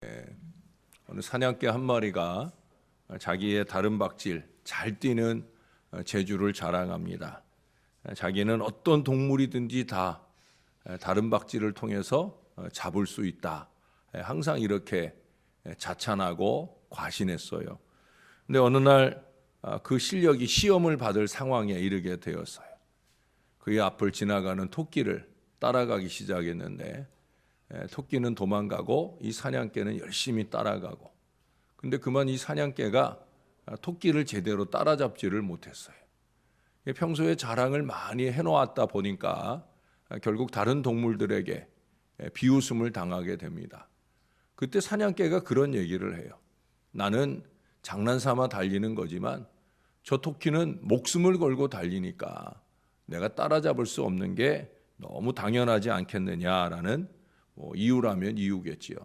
어느 사냥개 한 마리가 자기의 다른 박질 잘 뛰는 재주를 자랑합니다. 자기는 어떤 동물이든지 다 다른 박질을 통해서 잡을 수 있다. 항상 이렇게 자찬하고 과신했어요. 근데 어느 날 그 실력이 시험을 받을 상황에 이르게 되었어요. 그의 앞을 지나가는 토끼를 따라가기 시작했는데 토끼는 도망가고 이 사냥개는 열심히 따라가고, 근데 그만 이 사냥개가 토끼를 제대로 따라잡지를 못했어요. 평소에 자랑을 많이 해놓았다 보니까 결국 다른 동물들에게 비웃음을 당하게 됩니다. 그때 사냥개가 그런 얘기를 해요. 나는 장난삼아 달리는 거지만 저 토끼는 목숨을 걸고 달리니까 내가 따라잡을 수 없는 게 너무 당연하지 않겠느냐라는 이유라면 이유겠지요.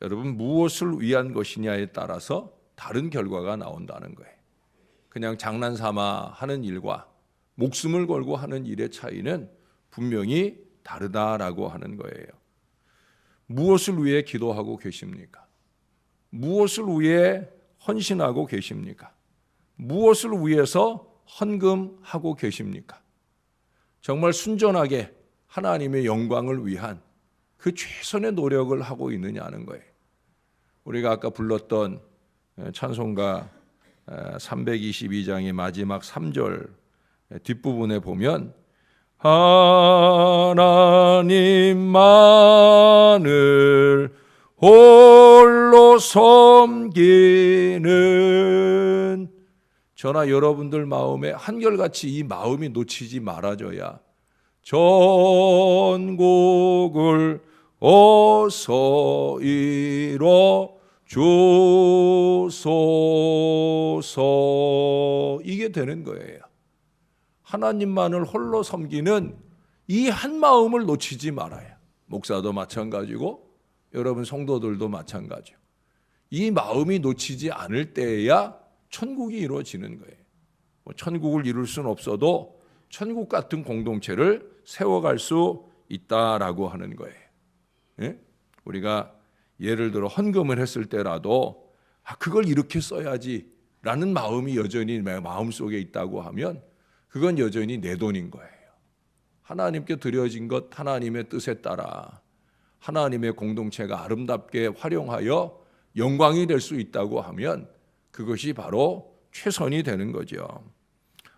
여러분, 무엇을 위한 것이냐에 따라서 다른 결과가 나온다는 거예요. 그냥 장난삼아 하는 일과 목숨을 걸고 하는 일의 차이는 분명히 다르다라고 하는 거예요. 무엇을 위해 기도하고 계십니까? 무엇을 위해 헌신하고 계십니까? 무엇을 위해서 헌금하고 계십니까? 정말 순전하게 하나님의 영광을 위한 그 최선의 노력을 하고 있느냐는 거예요. 우리가 아까 불렀던 찬송가 322장의 마지막 3절 뒷부분에 보면 하나님만을 홀로 섬기는, 저나 여러분들 마음에 한결같이 이 마음이 놓치지 말아져야 전국을 어서 이뤄 주소서, 이게 되는 거예요. 하나님만을 홀로 섬기는 이 한 마음을 놓치지 말아요. 목사도 마찬가지고 여러분 성도들도 마찬가지요. 이 마음이 놓치지 않을 때에야 천국이 이루어지는 거예요. 천국을 이룰 수는 없어도 천국 같은 공동체를 세워갈 수 있다라고 하는 거예요. 예? 우리가 예를 들어 헌금을 했을 때라도 그걸 이렇게 써야지 라는 마음이 여전히 마음속에 있다고 하면 그건 여전히 내 돈인 거예요. 하나님께 드려진 것 하나님의 뜻에 따라 하나님의 공동체가 아름답게 활용하여 영광이 될 수 있다고 하면 그것이 바로 최선이 되는 거죠.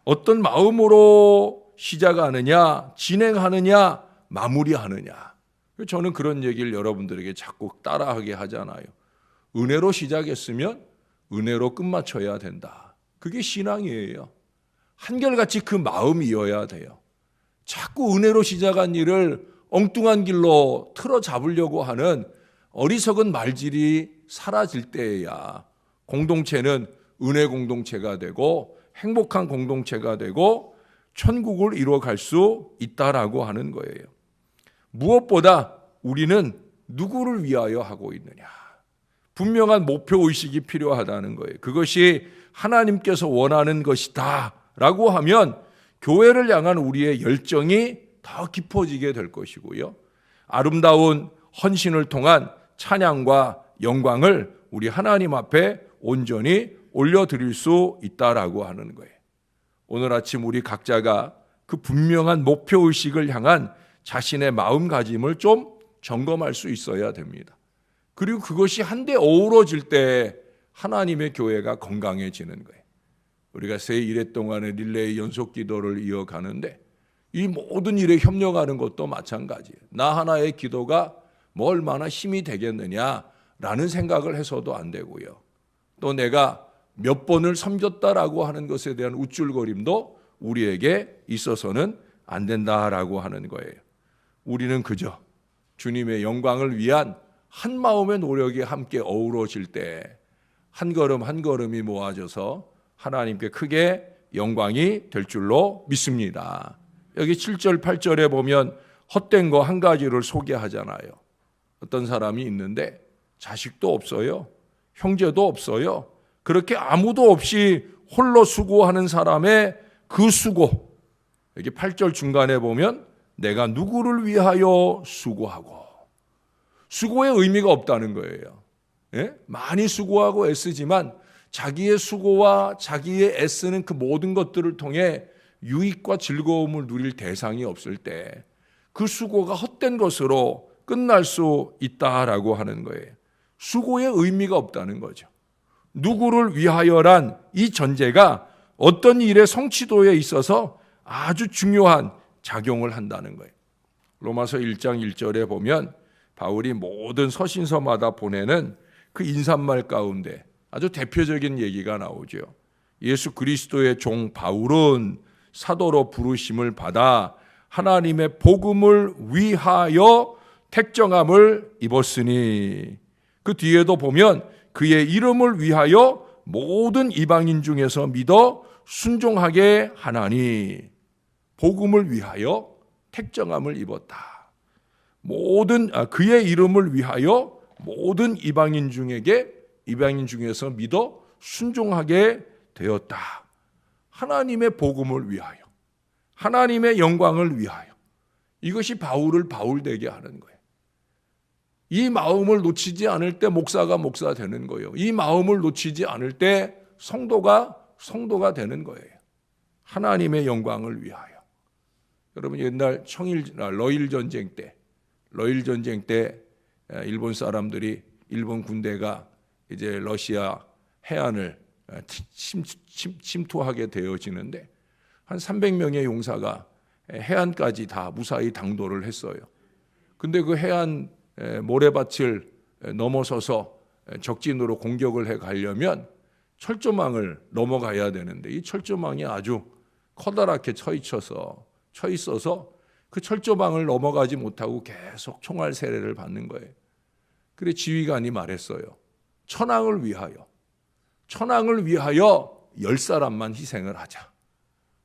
어떤 마음으로 시작하느냐, 진행하느냐, 마무리하느냐. 저는 그런 얘기를 여러분들에게 자꾸 따라하게 하잖아요. 은혜로 시작했으면 은혜로 끝마쳐야 된다. 그게 신앙이에요. 한결같이 그 마음이어야 돼요. 자꾸 은혜로 시작한 일을 엉뚱한 길로 틀어 잡으려고 하는 어리석은 말질이 사라질 때에야 공동체는 은혜 공동체가 되고 행복한 공동체가 되고 천국을 이루어갈 수 있다라고 하는 거예요. 무엇보다 우리는 누구를 위하여 하고 있느냐, 분명한 목표의식이 필요하다는 거예요. 그것이 하나님께서 원하는 것이다 라고 하면 교회를 향한 우리의 열정이 더 깊어지게 될 것이고요, 아름다운 헌신을 통한 찬양과 영광을 우리 하나님 앞에 온전히 올려드릴 수 있다라고 하는 거예요. 오늘 아침 우리 각자가 그 분명한 목표의식을 향한 자신의 마음가짐을 좀 점검할 수 있어야 됩니다. 그리고 그것이 한데 어우러질 때 하나님의 교회가 건강해지는 거예요. 우리가 새 1회 동안의 릴레이 연속 기도를 이어가는데 이 모든 일에 협력하는 것도 마찬가지예요. 나 하나의 기도가 뭐 얼마나 힘이 되겠느냐라는 생각을 해서도 안 되고요. 또 내가 몇 번을 섬겼다라고 하는 것에 대한 우쭐거림도 우리에게 있어서는 안 된다라고 하는 거예요. 우리는 그저 주님의 영광을 위한 한 마음의 노력이 함께 어우러질 때 한 걸음 한 걸음이 모아져서 하나님께 크게 영광이 될 줄로 믿습니다. 여기 7절 8절에 보면 헛된 거 한 가지를 소개하잖아요. 어떤 사람이 있는데 자식도 없어요, 형제도 없어요. 그렇게 아무도 없이 홀로 수고하는 사람의 그 수고, 여기 8절 중간에 보면 내가 누구를 위하여 수고하고, 수고의 의미가 없다는 거예요. 예? 많이 수고하고 애쓰지만 자기의 수고와 자기의 애쓰는 그 모든 것들을 통해 유익과 즐거움을 누릴 대상이 없을 때 그 수고가 헛된 것으로 끝날 수 있다라고 하는 거예요. 수고의 의미가 없다는 거죠. 누구를 위하여란 이 전제가 어떤 일의 성취도에 있어서 아주 중요한 작용을 한다는 거예요. 로마서 1장 1절에 보면 바울이 모든 서신서마다 보내는 그 인사말 가운데 아주 대표적인 얘기가 나오죠. 예수 그리스도의 종 바울은 사도로 부르심을 받아 하나님의 복음을 위하여 택정함을 입었으니, 그 뒤에도 보면 그의 이름을 위하여 모든 이방인 중에서 믿어 순종하게 하나니, 복음을 위하여 택정함을 입었다. 그의 이름을 위하여 모든 이방인 중에서 믿어 순종하게 되었다. 하나님의 복음을 위하여, 하나님의 영광을 위하여. 이것이 바울을 바울되게 하는 거예요. 이 마음을 놓치지 않을 때 목사가 목사 되는 거예요. 이 마음을 놓치지 않을 때 성도가 되는 거예요. 하나님의 영광을 위하여. 여러분, 옛날 러일 전쟁 때 일본 사람들이, 일본 군대가 이제 러시아 해안을 침투하게 되어지는데 한 300명의 용사가 해안까지 다 무사히 당도를 했어요. 근데 그 해안 모래밭을 넘어서서 적진으로 공격을 해 가려면 철조망을 넘어가야 되는데 이 철조망이 아주 커다랗게 쳐 있어서 그 철조망을 넘어가지 못하고 계속 총알 세례를 받는 거예요. 그래 지휘관이 말했어요. 천황을 위하여 10사람만 희생을 하자.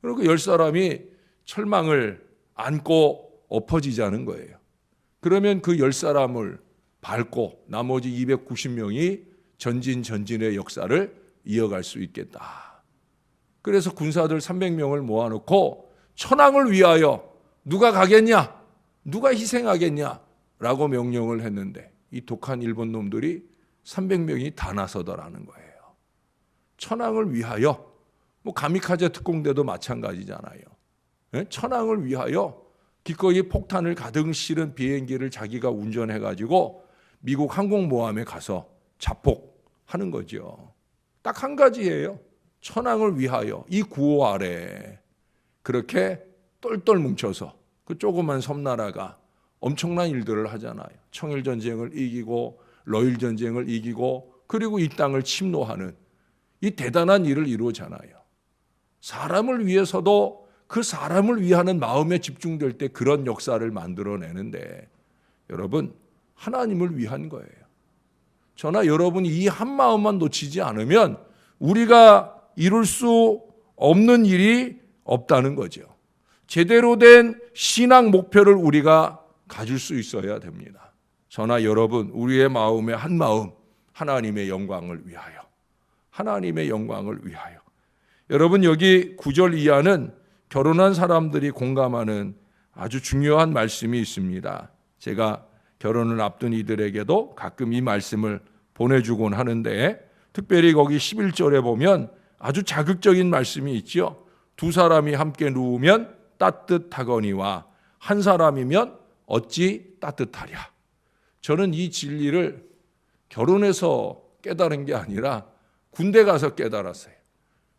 그리고 10사람이 철망을 안고 엎어지자는 거예요. 그러면 그 10사람을 밟고 나머지 290명이 전진의 역사를 이어갈 수 있겠다. 그래서 군사들 300명을 모아놓고 천황을 위하여 누가 가겠냐? 누가 희생하겠냐? 라고 명령을 했는데 이 독한 일본 놈들이 300명이 다 나서더라는 거예요. 천황을 위하여, 가미카제 특공대도 마찬가지잖아요. 천황을 위하여 기꺼이 폭탄을 가득 실은 비행기를 자기가 운전해가지고 미국 항공모함에 가서 자폭하는 거죠. 딱 한 가지예요. 천황을 위하여 이 구호 아래 그렇게 똘똘 뭉쳐서 그 조그만 섬나라가 엄청난 일들을 하잖아요. 청일전쟁을 이기고 러일전쟁을 이기고 그리고 이 땅을 침노하는 이 대단한 일을 이루잖아요. 사람을 위해서도 그 사람을 위하는 마음에 집중될 때 그런 역사를 만들어내는데 여러분, 하나님을 위한 거예요. 저나 여러분이 이 한 마음만 놓치지 않으면 우리가 이룰 수 없는 일이 없다는 거죠. 제대로 된 신앙 목표를 우리가 가질 수 있어야 됩니다. 저나 여러분, 우리의 마음의 한 마음, 하나님의 영광을 위하여. 하나님의 영광을 위하여. 여러분, 여기 9절 이하는 결혼한 사람들이 공감하는 아주 중요한 말씀이 있습니다. 제가 결혼을 앞둔 이들에게도 가끔 이 말씀을 보내주곤 하는데 특별히 거기 11절에 보면 아주 자극적인 말씀이 있죠. 두 사람이 함께 누우면 따뜻하거니와 한 사람이면 어찌 따뜻하랴. 저는 이 진리를 결혼해서 깨달은 게 아니라 군대 가서 깨달았어요.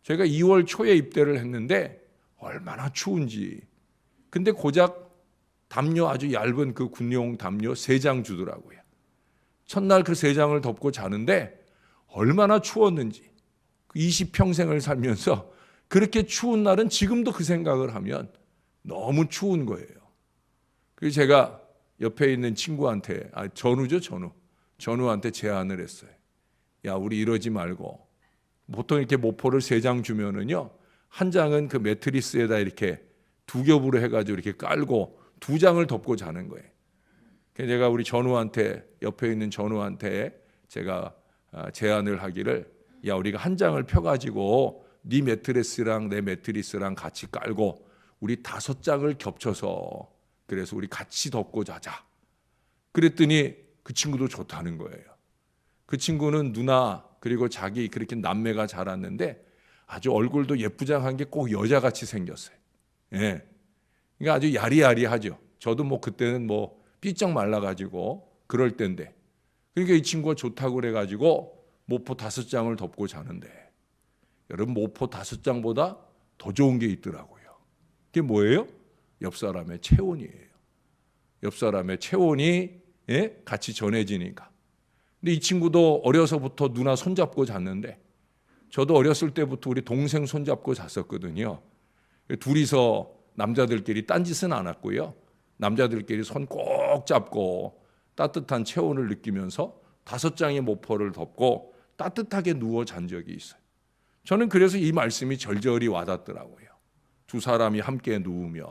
제가 2월 초에 입대를 했는데 얼마나 추운지. 근데 고작 담요, 아주 얇은 그 군용 담요 3장 주더라고요. 첫날 그 3장을 덮고 자는데 얼마나 추웠는지. 20평생을 살면서 그렇게 추운 날은 지금도 그 생각을 하면 너무 추운 거예요. 그래서 제가 옆에 있는 친구한테, 전우한테 제안을 했어요. 야, 우리 이러지 말고 보통 이렇게 모포를 3장 주면은요, 한 장은 그 매트리스에다 이렇게 2겹으로 해가지고 이렇게 깔고 2장을 덮고 자는 거예요. 그래서 제가 우리 옆에 있는 전우한테 제가 제안을 하기를, 야, 우리가 한 장을 펴가지고 네 매트리스랑 내 매트리스랑 같이 깔고 우리 5장을 겹쳐서 그래서 우리 같이 덮고 자자. 그랬더니 그 친구도 좋다는 거예요. 그 친구는 누나 그리고 자기 그렇게 남매가 자랐는데 아주 얼굴도 예쁘장한 게 꼭 여자같이 생겼어요. 예. 그러니까 아주 야리야리하죠. 저도 뭐 그때는 뭐 삐쩍 말라가지고 그럴 때인데, 그러니까 이 친구가 좋다고 그래가지고 모포 5장을 덮고 자는데, 여러분 모포 5장보다 더 좋은 게 있더라고요. 그게 뭐예요? 옆 사람의 체온이에요. 옆 사람의 체온이 같이 전해지니까. 근데 이 친구도 어려서부터 누나 손잡고 잤는데, 저도 어렸을 때부터 우리 동생 손잡고 잤었거든요. 둘이서 남자들끼리 딴짓은 안 했고요. 남자들끼리 손 꼭 잡고 따뜻한 체온을 느끼면서 5장의 모포를 덮고 따뜻하게 누워 잔 적이 있어요. 저는 그래서 이 말씀이 절절히 와닿더라고요. 두 사람이 함께 누우면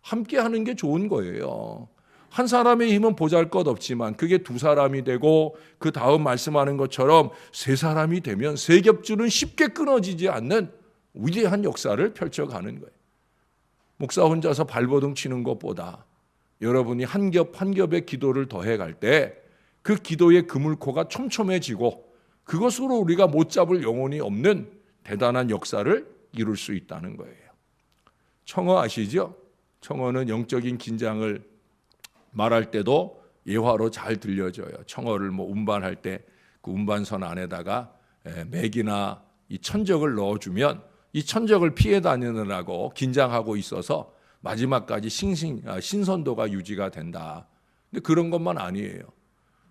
함께 하는 게 좋은 거예요. 한 사람의 힘은 보잘것없지만 그게 두 사람이 되고 그 다음 말씀하는 것처럼 세 사람이 되면 세 겹줄은 쉽게 끊어지지 않는 위대한 역사를 펼쳐가는 거예요. 목사 혼자서 발버둥 치는 것보다 여러분이 한 겹 한 겹의 기도를 더해갈 때 그 기도의 그물코가 촘촘해지고 그것으로 우리가 못 잡을 영혼이 없는 대단한 역사를 이룰 수 있다는 거예요. 청어 아시죠? 청어는 영적인 긴장을 말할 때도 예화로 잘 들려줘요. 청어를 뭐 운반할 때 그 운반선 안에다가 맥이나 이 천적을 넣어주면 이 천적을 피해 다니느라고 긴장하고 있어서 마지막까지 신선도가 유지가 된다. 근데 그런 것만 아니에요.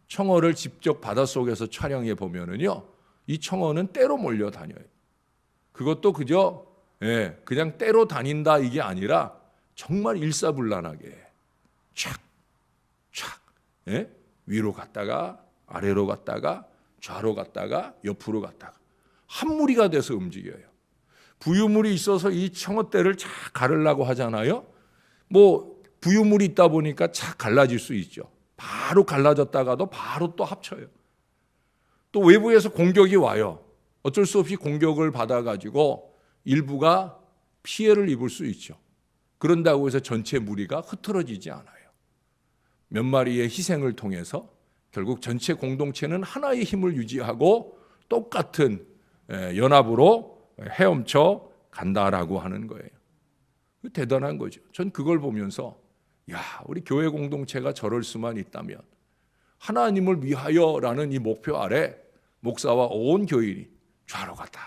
청어를 직접 바닷속에서 촬영해 보면은요, 이 청어는 떼로 몰려 다녀요. 그것도 그저 그냥 떼로 다닌다 이게 아니라 정말 일사불란하게 촥 위로 갔다가 아래로 갔다가 좌로 갔다가 옆으로 갔다가 한 무리가 돼서 움직여요. 부유물이 있어서 이 청어떼를 착 가르려고 하잖아요. 뭐 부유물이 있다 보니까 착 갈라질 수 있죠. 바로 갈라졌다가도 바로 또 합쳐요. 또 외부에서 공격이 와요. 어쩔 수 없이 공격을 받아가지고 일부가 피해를 입을 수 있죠. 그런다고 해서 전체 무리가 흐트러지지 않아요. 몇 마리의 희생을 통해서 결국 전체 공동체는 하나의 힘을 유지하고 똑같은 연합으로 헤엄쳐 간다라고 하는 거예요. 대단한 거죠. 전 그걸 보면서 우리 교회 공동체가 저럴 수만 있다면, 하나님을 위하여라는 이 목표 아래 목사와 온 교인이 좌로 갔다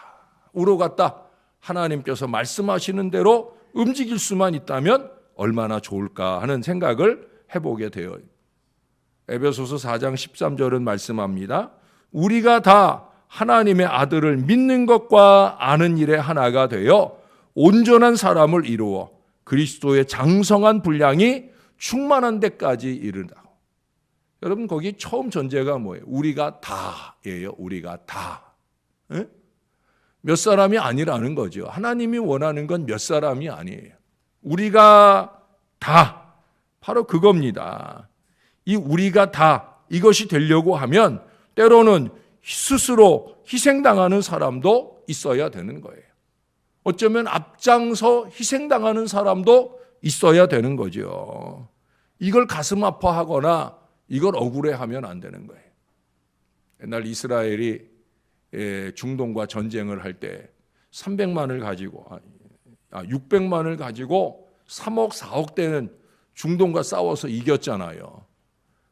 우로 갔다 하나님께서 말씀하시는 대로 움직일 수만 있다면 얼마나 좋을까 하는 생각을 해보게 돼요. 에베소서 4장 13절은 말씀합니다. 우리가 다 하나님의 아들을 믿는 것과 아는 일에 하나가 되어 온전한 사람을 이루어 그리스도의 장성한 분량이 충만한 데까지 이르다. 여러분 거기 처음 전제가 뭐예요? 우리가 다예요. 우리가 다. 몇 사람이 아니라는 거죠. 하나님이 원하는 건 몇 사람이 아니에요. 우리가 다 바로 그겁니다. 이 우리가 다 이것이 되려고 하면 때로는 스스로 희생당하는 사람도 있어야 되는 거예요. 어쩌면 앞장서 희생당하는 사람도 있어야 되는 거죠. 이걸 가슴 아파하거나 이걸 억울해하면 안 되는 거예요. 옛날 이스라엘이 중동과 전쟁을 할 때 300만을 가지고 600만을 가지고 3억 4억 대는 중동과 싸워서 이겼잖아요.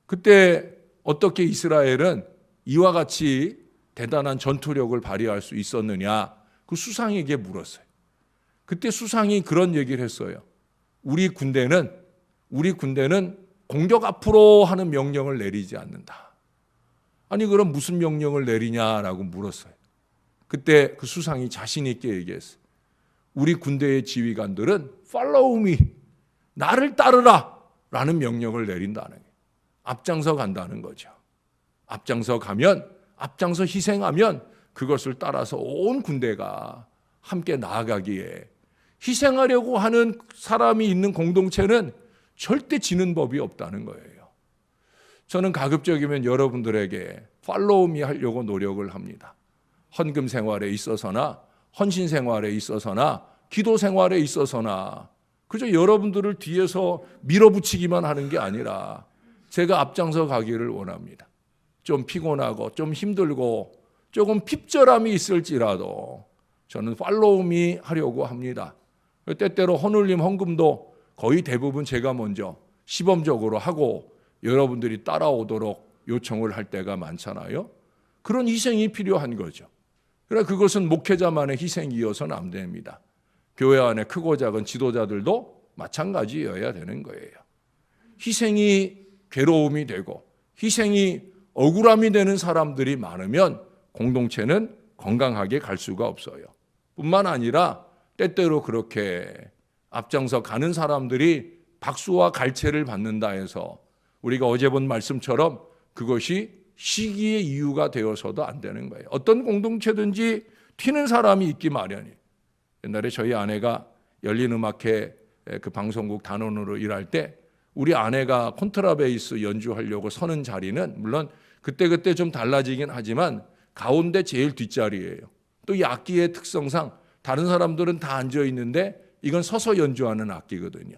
그때 어떻게 이스라엘은 이와 같이 대단한 전투력을 발휘할 수 있었느냐? 그 수상에게 물었어요. 그때 수상이 그런 얘기를 했어요. 우리 군대는 공격 앞으로 하는 명령을 내리지 않는다. 아니 그럼 무슨 명령을 내리냐라고 물었어요. 그때 그 수상이 자신 있게 얘기했어요. 우리 군대의 지휘관들은 follow me, 나를 따르라 라는 명령을 내린다는 거예요. 앞장서 간다는 거죠. 앞장서 가면, 앞장서 희생하면 그것을 따라서 온 군대가 함께 나아가기에, 희생하려고 하는 사람이 있는 공동체는 절대 지는 법이 없다는 거예요. 저는 가급적이면 여러분들에게 팔로우 미 하려고 노력을 합니다. 헌금 생활에 있어서나 헌신 생활에 있어서나 기도 생활에 있어서나 그저 여러분들을 뒤에서 밀어붙이기만 하는 게 아니라 제가 앞장서 가기를 원합니다. 좀 피곤하고 좀 힘들고 조금 핍절함이 있을지라도 저는 팔로우미 하려고 합니다. 때때로 헌울림 헌금도 거의 대부분 제가 먼저 시범적으로 하고 여러분들이 따라오도록 요청을 할 때가 많잖아요. 그런 희생이 필요한 거죠. 그러나 그것은 목회자만의 희생이어서는 안 됩니다. 교회 안에 크고 작은 지도자들도 마찬가지여야 되는 거예요. 희생이 괴로움이 되고 희생이 억울함이 되는 사람들이 많으면 공동체는 건강하게 갈 수가 없어요. 뿐만 아니라 때때로 그렇게 앞장서 가는 사람들이 박수와 갈채를 받는다 해서 우리가 어제 본 말씀처럼 그것이 시기의 이유가 되어서도 안 되는 거예요. 어떤 공동체든지 튀는 사람이 있기 마련이에요. 옛날에 저희 아내가 열린음악회 그 방송국 단원으로 일할 때 우리 아내가 콘트라베이스 연주하려고 서는 자리는 물론 그때 좀 달라지긴 하지만 가운데 제일 뒷자리예요. 또 이 악기의 특성상 다른 사람들은 다 앉아 있는데 이건 서서 연주하는 악기거든요.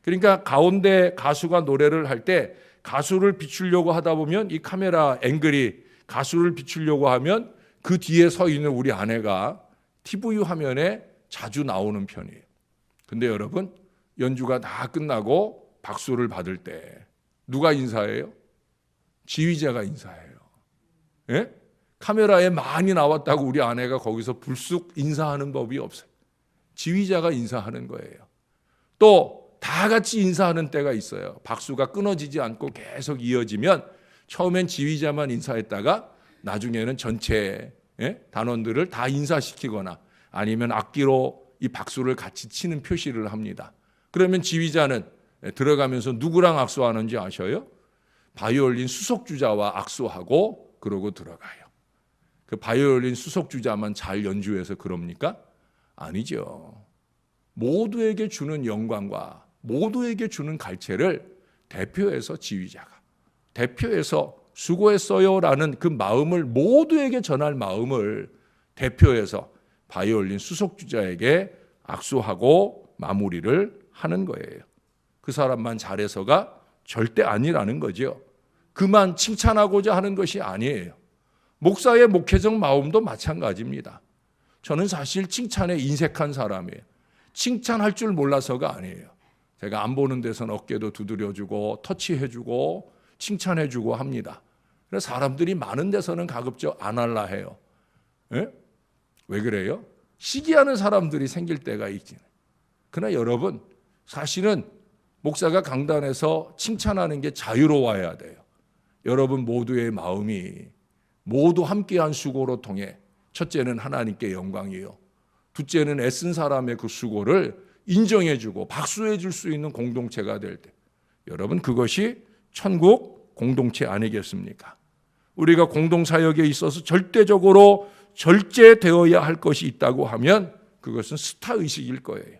그러니까 가운데 가수가 노래를 할 때 가수를 비추려고 하다 보면 이 카메라 앵글이 가수를 비추려고 하면 그 뒤에 서 있는 우리 아내가 TV 화면에 자주 나오는 편이에요. 근데 여러분, 연주가 다 끝나고 박수를 받을 때 누가 인사해요? 지휘자가 인사해요. 예? 카메라에 많이 나왔다고 우리 아내가 거기서 불쑥 인사하는 법이 없어요. 지휘자가 인사하는 거예요. 또 다 같이 인사하는 때가 있어요. 박수가 끊어지지 않고 계속 이어지면 처음엔 지휘자만 인사했다가 나중에는 전체 단원들을 다 인사시키거나 아니면 악기로 이 박수를 같이 치는 표시를 합니다. 그러면 지휘자는 들어가면서 누구랑 악수하는지 아셔요? 바이올린 수석주자와 악수하고 그러고 들어가요. 그 바이올린 수석주자만 잘 연주해서 그럽니까? 아니죠. 모두에게 주는 영광과 모두에게 주는 갈채를 대표해서 지휘자가 대표해서 수고했어요라는 그 마음을 모두에게 전할 마음을 대표해서 바이올린 수석주자에게 악수하고 마무리를 하는 거예요. 그 사람만 잘해서가 절대 아니라는 거죠. 그만 칭찬하고자 하는 것이 아니에요. 목사의 목회적 마음도 마찬가지입니다. 저는 사실 칭찬에 인색한 사람이에요. 칭찬할 줄 몰라서가 아니에요. 제가 안 보는 데서는 어깨도 두드려주고 터치해주고 칭찬해주고 합니다. 그래서 사람들이 많은 데서는 가급적 안 할라 해요. 예? 왜 그래요? 시기하는 사람들이 생길 때가 있지. 그러나 여러분, 사실은 목사가 강단에서 칭찬하는 게 자유로워야 돼요. 여러분 모두의 마음이 모두 함께한 수고로 통해 첫째는 하나님께 영광이요. 둘째는 애쓴 사람의 그 수고를 인정해주고 박수해줄 수 있는 공동체가 될 때, 여러분 그것이 천국 공동체 아니겠습니까? 우리가 공동사역에 있어서 절대적으로 절제되어야 할 것이 있다고 하면 그것은 스타의식일 거예요.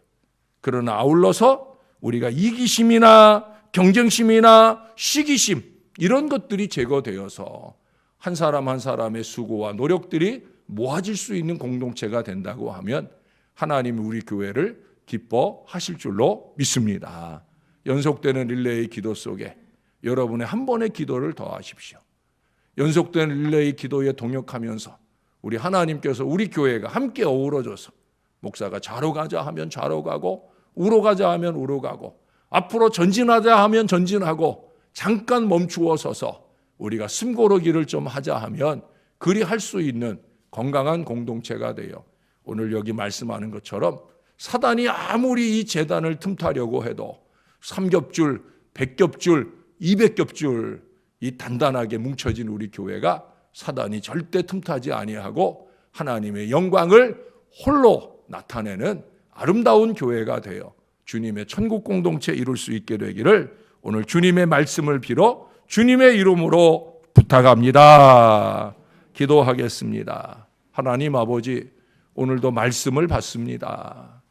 그러나 아울러서 우리가 이기심이나 경쟁심이나 시기심 이런 것들이 제거되어서 한 사람 한 사람의 수고와 노력들이 모아질 수 있는 공동체가 된다고 하면 하나님이 우리 교회를 기뻐하실 줄로 믿습니다. 연속되는 릴레이 기도 속에 여러분의 한 번의 기도를 더하십시오. 연속되는 릴레이 기도에 동역하면서 우리 하나님께서 우리 교회가 함께 어우러져서 목사가 좌로 가자 하면 좌로 가고 우로 가자 하면 우로 가고 앞으로 전진하자 하면 전진하고 잠깐 멈추어 서서 우리가 숨고르기를 좀 하자 하면 그리 할 수 있는 건강한 공동체가 되어 오늘 여기 말씀하는 것처럼 사단이 아무리 이 재단을 틈타려고 해도 3겹줄, 100겹줄, 200겹줄 이 단단하게 뭉쳐진 우리 교회가 사단이 절대 틈타지 아니하고 하나님의 영광을 홀로 나타내는 아름다운 교회가 되어 주님의 천국 공동체 이룰 수 있게 되기를 오늘 주님의 말씀을 빌어 주님의 이름으로 부탁합니다. 기도하겠습니다. 하나님 아버지, 오늘도 말씀을 받습니다.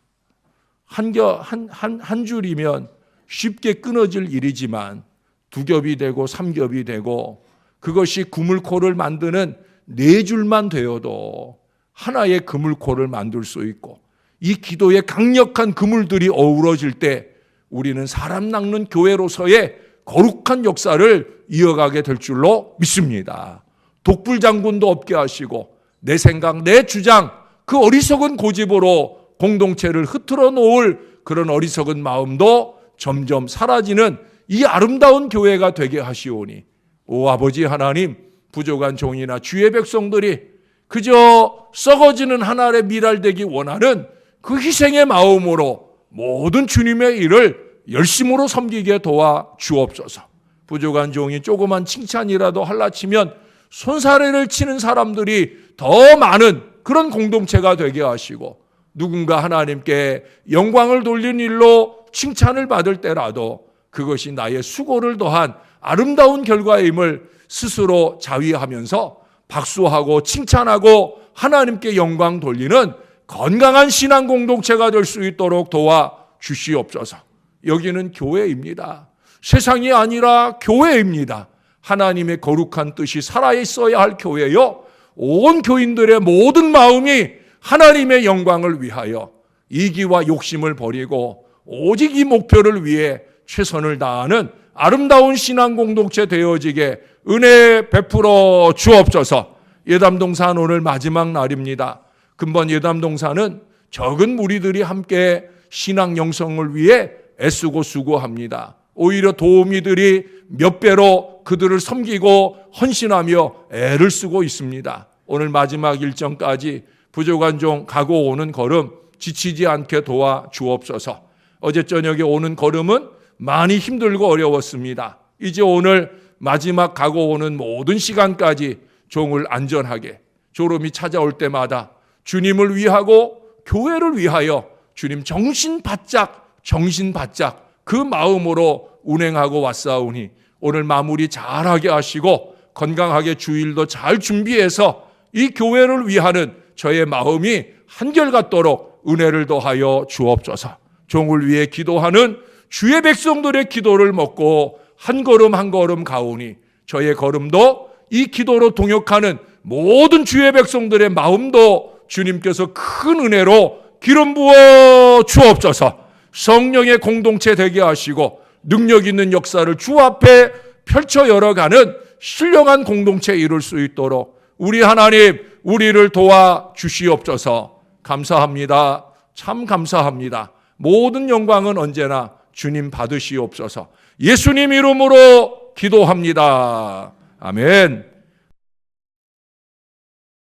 한 줄이면 쉽게 끊어질 일이지만 두 겹이 되고 3겹이 되고 그것이 그물코를 만드는 4줄만 되어도 하나의 그물코를 만들 수 있고 이 기도의 강력한 그물들이 어우러질 때 우리는 사람 낚는 교회로서의 거룩한 역사를 이어가게 될 줄로 믿습니다. 독불장군도 없게 하시고 내 생각, 내 주장, 그 어리석은 고집으로 공동체를 흐트러 놓을 그런 어리석은 마음도 점점 사라지는 이 아름다운 교회가 되게 하시오니 오 아버지 하나님, 부족한 종이나 주의 백성들이 그저 썩어지는 한 알의 밀알되기 원하는 그 희생의 마음으로 모든 주님의 일을 열심으로 섬기게 도와 주옵소서. 부족한 종이 조그만 칭찬이라도 할라치면 손사래를 치는 사람들이 더 많은 그런 공동체가 되게 하시고 누군가 하나님께 영광을 돌린 일로 칭찬을 받을 때라도 그것이 나의 수고를 더한 아름다운 결과임을 스스로 자위하면서 박수하고 칭찬하고 하나님께 영광 돌리는 건강한 신앙 공동체가 될 수 있도록 도와 주시옵소서. 여기는 교회입니다. 세상이 아니라 교회입니다. 하나님의 거룩한 뜻이 살아있어야 할 교회요. 온 교인들의 모든 마음이 하나님의 영광을 위하여 이기와 욕심을 버리고 오직 이 목표를 위해 최선을 다하는 아름다운 신앙 공동체 되어지게 은혜 베풀어 주옵소서. 예담동산 오늘 마지막 날입니다. 금번 예담동산은 적은 무리들이 함께 신앙 영성을 위해 애쓰고 수고합니다. 오히려 도우미들이 몇 배로 그들을 섬기고 헌신하며 애를 쓰고 있습니다. 오늘 마지막 일정까지 부족한 종 가고 오는 걸음 지치지 않게 도와 주옵소서. 어제 저녁에 오는 걸음은 많이 힘들고 어려웠습니다. 이제 오늘 마지막 가고 오는 모든 시간까지 종을 안전하게 졸음이 찾아올 때마다 주님을 위하고 교회를 위하여 주님 정신 바짝 그 마음으로 운행하고 왔사오니 오늘 마무리 잘하게 하시고 건강하게 주일도 잘 준비해서 이 교회를 위하는 저의 마음이 한결같도록 은혜를 더하여 주옵소서. 종을 위해 기도하는 주의 백성들의 기도를 먹고 한 걸음 한 걸음 가오니 저의 걸음도 이 기도로 동역하는 모든 주의 백성들의 마음도 주님께서 큰 은혜로 기름 부어 주옵소서. 성령의 공동체 되게 하시고 능력 있는 역사를 주 앞에 펼쳐 열어가는 신령한 공동체 이룰 수 있도록 우리 하나님 우리를 도와 주시옵소서. 감사합니다. 참 감사합니다. 모든 영광은 언제나 주님 받으시옵소서. 예수님 이름으로 기도합니다. 아멘.